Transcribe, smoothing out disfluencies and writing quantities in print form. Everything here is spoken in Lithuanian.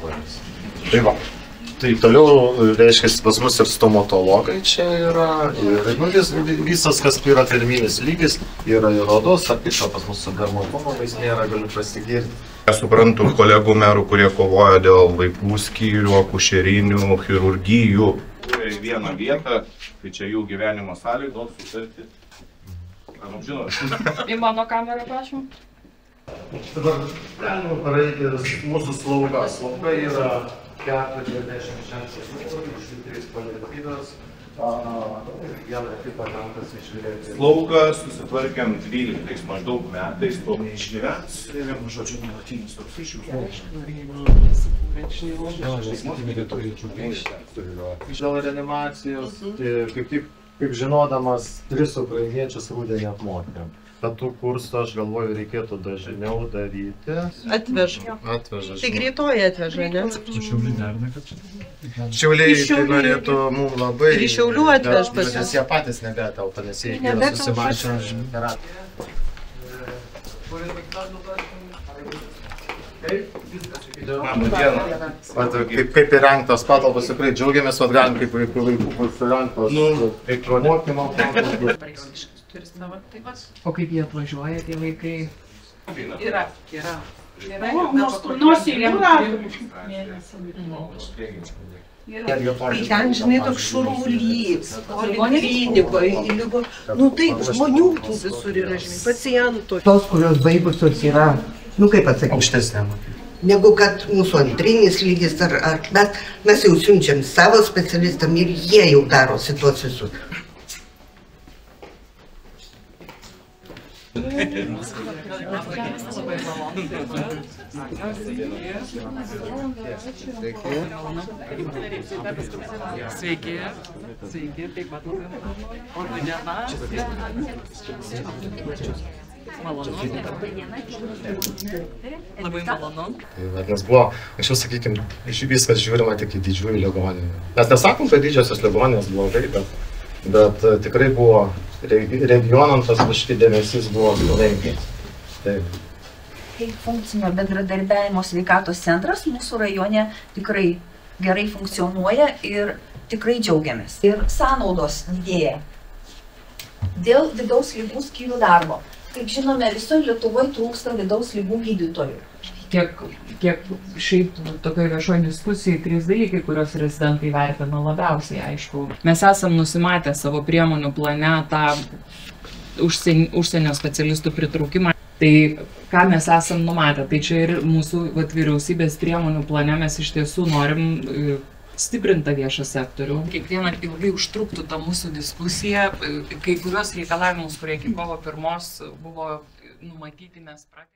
vaizdas. Tai va. Tai toliau, reiškia, pas mus ir stomatologai čia yra, ir visas, kas yra terminis lygis, yra ir odos, ar kišo pas mus su dermatologais nėra, galiu pasigirti. Aš suprantu kolegų merų, kurie kovoja dėl vaikų skyrių, akušerinių, chirurgijų. Į vieną vietą, tai čia jų gyvenimo sąlygos sutarti. Ar žinot? Į mano kamerą, prašom. Dabar galima pareiti mūsų slauga. Slauga yra 46 iš 3 paliatyvios. Vieną kitą rankas išvėrėti. Slauga susitvarkėm 12 maždaug metais, to neišgyvens. Vienu žodžiu, nuolatinis toks iššūkis. Dėl reanimacijos, kaip žinodamas, 3 ukrainiečius rudenį apmokėm. Tad tų kursų, aš galvoju, reikėtų dažniau daryti. Atveža. Tai greitoji atveža, ne? Šiauliai derina, kad čia? Šiauliai tai norėtų mums labai... Ir iš Šiaulių atvež pas jūs. Nes jie patys nebetelpa, nes jie yra susimašę terapiją. Kaip įrengtos patalpos, tikrai džiaugiamės, kad galim kaip vaikų bus įrengtos mokymo patalpos. O kaip jie atvažiuoja, tie vaikai? Yra. Nors į jūrą. Tai ten, žinai, toks šurmulys, poliklinikoje, nu taip, žmonių tų visur yra, žinai, pacientų. Tos, kurios baigusios yra, nu kaip atsakyti, Aukštesnė. negu kad mūsų antrinis lygis ar mes jau siunčiam savo specialistam ir jie jau darosi tuos visus. Sveiki, taip pat labai diena. Malonu. Labai malonu. Nes buvo, anksčiau, sakykime, viskas žiūrima tik į didžiųjų ligoninių. Mes nesakom, kad didžiosios ligoninės blogai, bet tikrai buvo regionam tas kažkaip dėmesys buvo sulenkęs. Kaip funkcinio bendradarbiavimo sveikatos centras mūsų rajone tikrai gerai funkcionuoja ir tikrai džiaugiamės. Ir sąnaudos didėja dėl vidaus ligų skyrių darbo. Kaip žinome, visoje Lietuvoje trūksta vidaus ligų gydytojų. Kiek šiaip tokioje viešoje diskusijai 3 dalykai, kuriuos rezidentai vertina labiausiai, aišku. Mes esam nusimatę savo priemonių plane tą užsienio specialistų pritraukimą. Tai ką mes esam numatę, tai čia ir mūsų vyriausybės priemonių plane mes iš tiesų norim stiprintą viešą sektorių. Kiekvieną ilgai užtruktų tą mūsų diskusiją, kai kurios reikalavimus, kurie iki kovo 1 buvo numatyti, mes praktiškai.